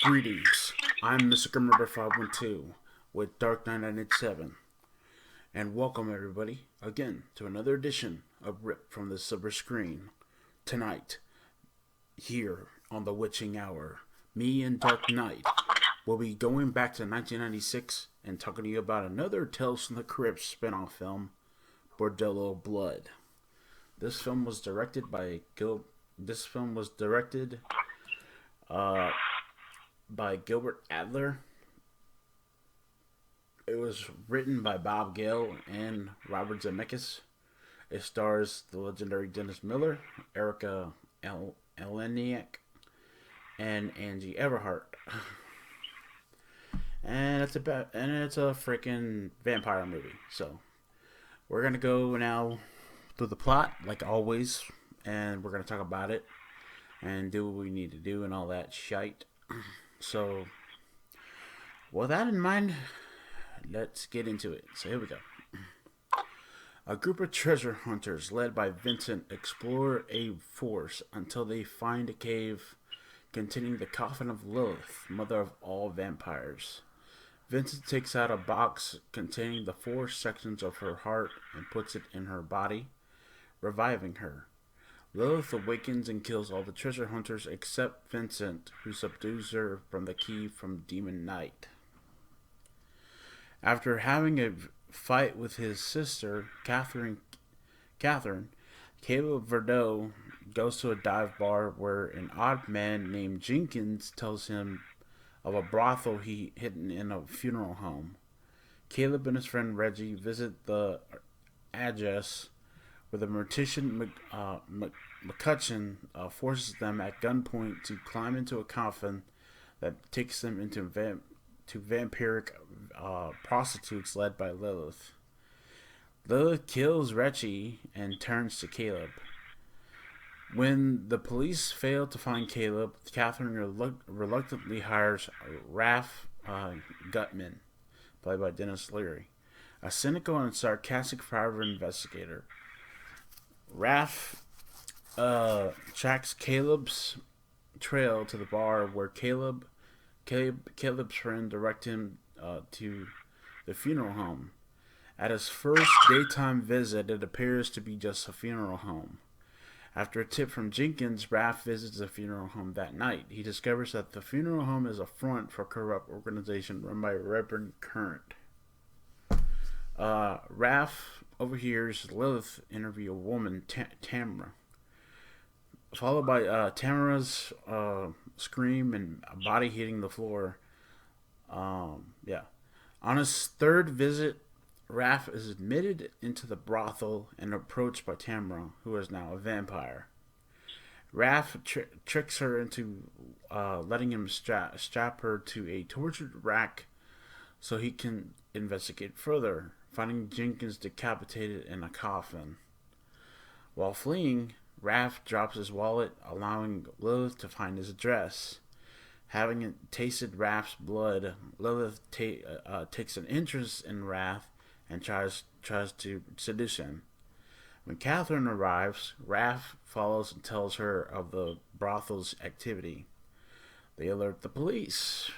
Greetings, I'm Mr. Grimreaper 512 with Dark Knight 987, and welcome everybody again to another edition of Rip from the Silverscreen. Tonight, here on the Witching Hour, me and Dark Knight will be going back to 1996 and talking to you about another Tales from the Crypt spin-off film, Bordello Blood. This film was directed by uh, by Gilbert Adler. It was written by Bob Gale and Robert Zemeckis. It stars the legendary Dennis Miller, Erica Eleniak, and Angie Everhart. And it's a freaking vampire movie. So we're gonna go now through the plot like always, and we're gonna talk about it and do what we need to do and all that shite. So, with that in mind, let's get into it. So here we go. A group of treasure hunters led by Vincent explore a forest until they find a cave containing the coffin of Lilith, mother of all vampires. Vincent takes out a box containing the 4 sections of her heart and puts it in her body, reviving her. Lilith awakens and kills all the treasure hunters except Vincent, who subdues her from the key from Demon Knight. After having a fight with his sister, Catherine, Caleb Verdot goes to a dive bar where an odd man named Jenkins tells him of a brothel he hidden in a funeral home. Caleb and his friend Reggie visit the address where the mortician McCutcheon forces them at gunpoint to climb into a coffin that takes them into vampiric prostitutes led by Lilith. Lilith kills Reggie and turns to Caleb. When the police fail to find Caleb, Catherine reluctantly hires Raph Gutman, played by Dennis Leary, a cynical and sarcastic private investigator. Raph tracks Caleb's trail to the bar where Caleb's friend directs him to the funeral home. At his first daytime visit, it appears to be just a funeral home. After a tip from Jenkins, Raph visits the funeral home that night. He discovers that the funeral home is a front for a corrupt organization run by Reverend Current. Raph overhears Lilith interview a woman, Tamara, followed by Tamara's scream and a body hitting the floor. Yeah. On his third visit, Raph is admitted into the brothel and approached by Tamara, who is now a vampire. Raph tricks her into letting him strap her to a tortured rack so he can investigate further, finding Jenkins decapitated in a coffin. While fleeing, Raph drops his wallet, allowing Lilith to find his address. Having tasted Raph's blood, Lilith takes an interest in Raph and tries to seduce him. When Catherine arrives, Raph follows and tells her of the brothel's activity. They alert the police.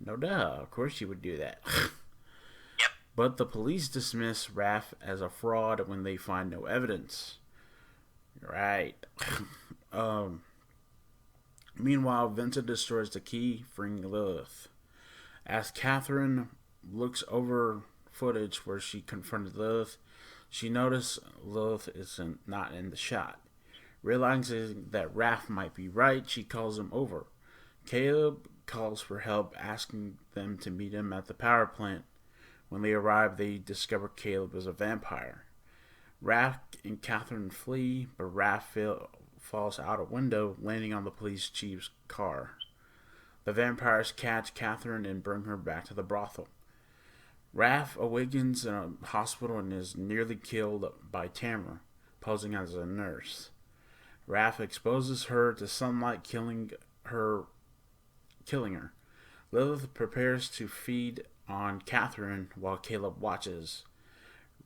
No duh, of course she would do that. But the police dismiss Raph as a fraud when they find no evidence. Right. Meanwhile, Vincent destroys the key, freeing Lilith. As Catherine looks over footage where she confronted Lilith, she notices Lilith is not in the shot. Realizing that Raph might be right, she calls him over. Caleb calls for help, asking them to meet him at the power plant. When they arrive, they discover Caleb is a vampire. Raph and Catherine flee, but Raph falls out a window, landing on the police chief's car. The vampires catch Catherine and bring her back to the brothel. Raph awakens in a hospital and is nearly killed by Tamara, posing as a nurse. Raph exposes her to sunlight, killing her. Lilith prepares to feed on Catherine while Caleb watches.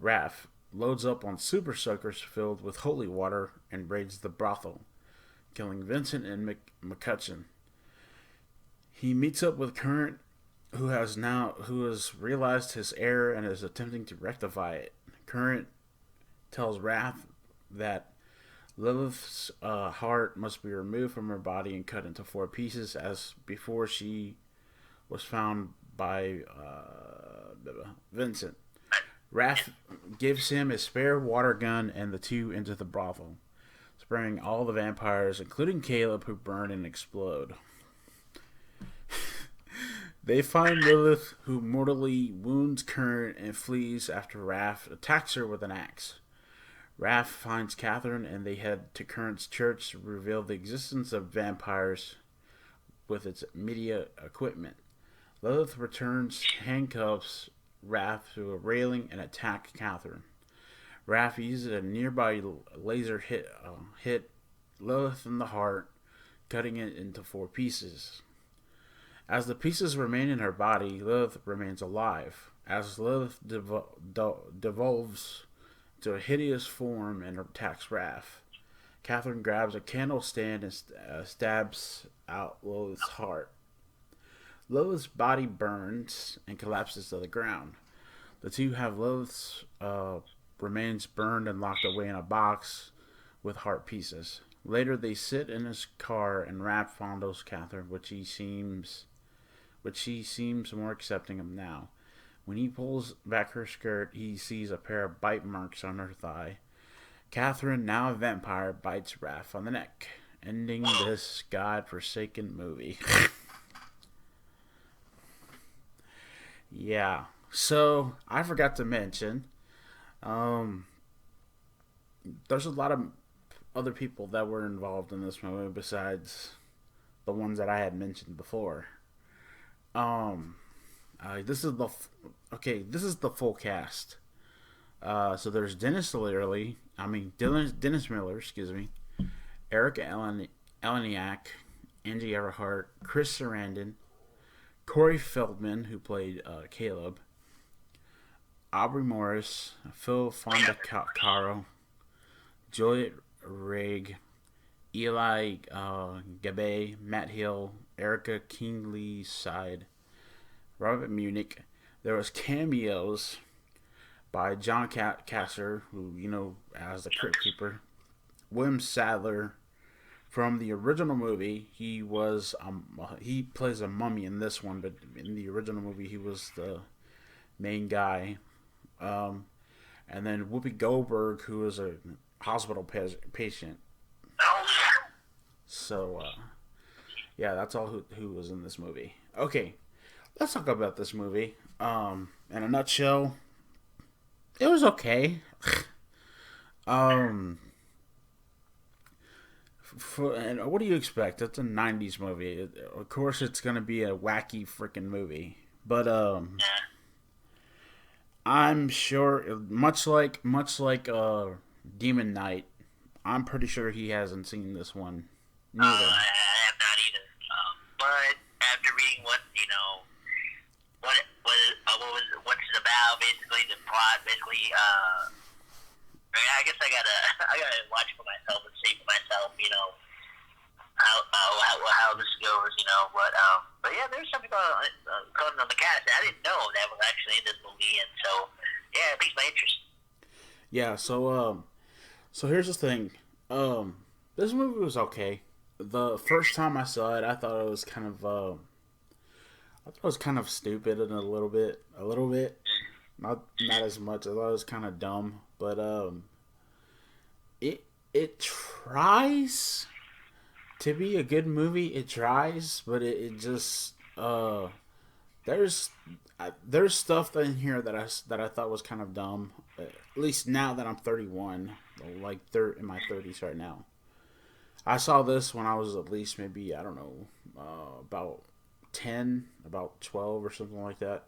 Raph loads up on super soakers filled with holy water and raids the brothel, killing Vincent and McCutcheon. He meets up with Current, who has realized his error and is attempting to rectify it. Current tells Wrath that Lilith's heart must be removed from her body and cut into 4 pieces, as before she was found by Vincent. Wrath gives him a spare water gun, and the two enter the brothel, spraying all the vampires, including Caleb, who burn and explode. They find Lilith, who mortally wounds Current and flees after Wrath attacks her with an axe. Wrath finds Catherine, and they head to Current's church to reveal the existence of vampires with its media equipment. Lilith returns handcuffs Wrath to a railing and attacks Catherine. Wrath uses a nearby laser hit Lilith in the heart, cutting it into 4 pieces. As the pieces remain in her body, Lilith remains alive. As Lilith devolves to a hideous form and attacks Wrath, Catherine grabs a candle stand and stabs out Lilith's heart. Lilith's body burns and collapses to the ground. The two have Lilith's remains burned and locked away in a box with heart pieces. Later, they sit in his car and Wrath fondles Catherine, which she seems more accepting of now. When he pulls back her skirt, he sees a pair of bite marks on her thigh. Catherine, now a vampire, bites Wrath on the neck, ending this god-forsaken movie. Yeah. So, I forgot to mention, there's a lot of other people that were involved in this movie besides the ones that I had mentioned before. This is the full cast. So there's Dennis Miller, Erica Eleniak, Angie Everhart, Chris Sarandon, Corey Feldman, who played Caleb, Aubrey Morris, Phil Fondacaro, Juliet Rigg, Eli Gabe, Matt Hill, Erica Kingley Side, Robert Munich. There was cameos by John Casser, who you know as the Crypt Keeper, William Sadler. From the original movie, he plays a mummy in this one, but in the original movie, he was the main guy. And then Whoopi Goldberg, who was a hospital patient. So, yeah, that's all who was in this movie. Okay, let's talk about this movie. In a nutshell, it was okay. And what do you expect? It's a 90s movie. Of course, it's going to be a wacky freaking movie. But, I'm sure, much like Demon Knight, I'm pretty sure he hasn't seen this one. Neither. I have not either. But after reading what's it about, basically the plot, I guess I gotta watch for myself and see for myself, how this goes, But yeah, there's some people going on the cast that I didn't know that was actually in this movie, and so yeah, it piques my interest. Yeah, so here's the thing. This movie was okay. The first time I saw it, I thought it was kind of stupid and a little bit. Not as much. I thought it was kind of dumb, but it tries to be a good movie. It tries, but it just there's stuff in here that I thought was kind of dumb. At least now that I'm 31, like in my 30s right now. I saw this when I was at least maybe, I don't know, about 10, about 12 or something like that.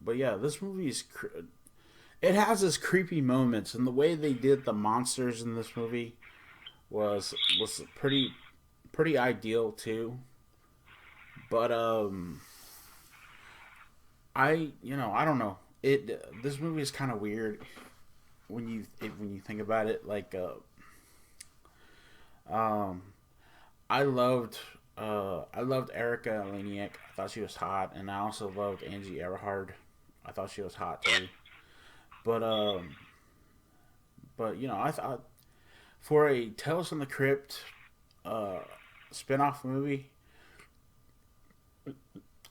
But yeah, this movie it has its creepy moments, and the way they did the monsters in this movie was pretty ideal too. But I don't know. This movie is kind of weird when you think about it. Like um, I loved I loved Erica Leniak. I thought she was hot, and I also loved Angie Everhard. I thought she was hot Yeah. too. But I thought for a Tales from the Crypt uh spinoff movie,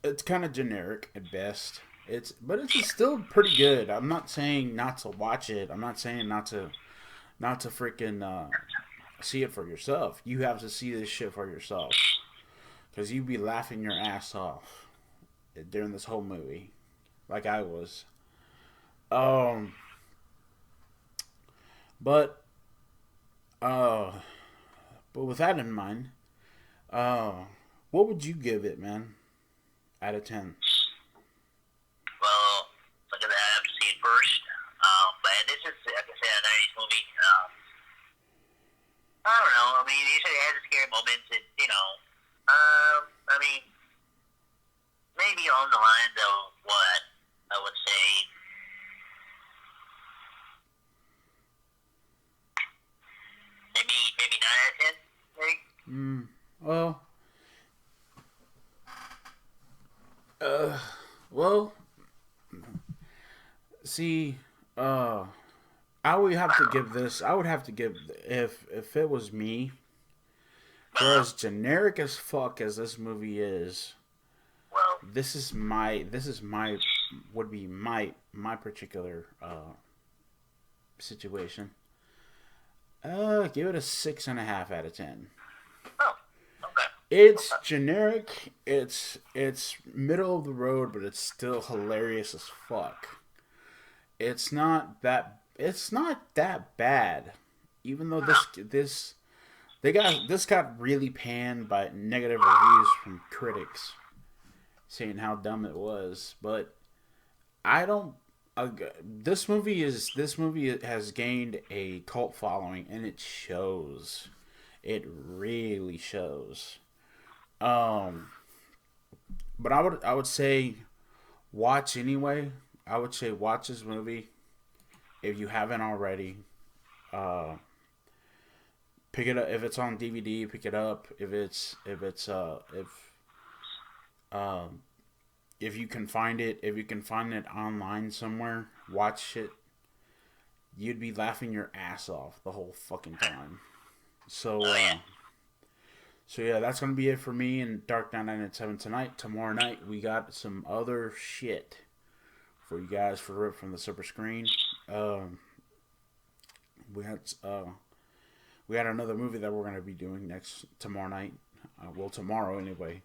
it's kind of generic at best. It's still pretty good. I'm not saying not to watch it. I'm not saying not to freaking see it for yourself. You have to see this shit for yourself because you'd be laughing your ass off during this whole movie, like I was. Um, but uh, but with that in mind, uh, what would you give it, man? Out of 10. Well, look at that. I have to see it first. But this is, like I said, a 90s movie. I don't know. I mean, you said it has scary moments. I mean, maybe on the lines of what I would say, maybe 9 out of 10. Maybe. Well, uh, well, see, uh, I would have to give this. I would have to give if it was me. For Uh, as generic as fuck as this movie is, well, this is my would be my particular situation. Give it a 6.5 out of 10. oh, okay. It's Okay. generic. It's middle of the road, but it's still hilarious as fuck. It's not that bad. Even though No. this got really panned by negative reviews from critics saying how dumb it was, but I don't. This movie has gained a cult following, and it shows. It really shows. Um, but I would say watch anyway. I would say watch this movie if you haven't already. Uh, Pick it up if it's on DVD. Pick it up um, if you can find it. If you can find it online somewhere, watch it. You'd be laughing your ass off the whole fucking time. So Oh, yeah. so yeah, that's gonna be it for me and Dark Knight 997 tonight. Tomorrow night we got some other shit for you guys for Rip from the Silverscreen. Um, we had we had another movie that we're gonna be doing next tomorrow night. Well, tomorrow anyway.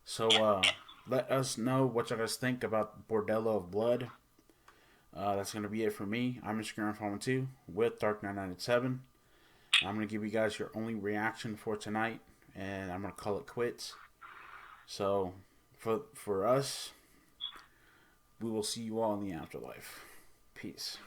So Yeah. Yeah. let us know what you guys think about Bordello of Blood. That's gonna be it for me. I'm Mr. Grandfather 2 with Dark Knight 997. I'm gonna give you guys your only reaction for tonight, and I'm gonna call it quits. So for us, we will see you all in the afterlife. Peace.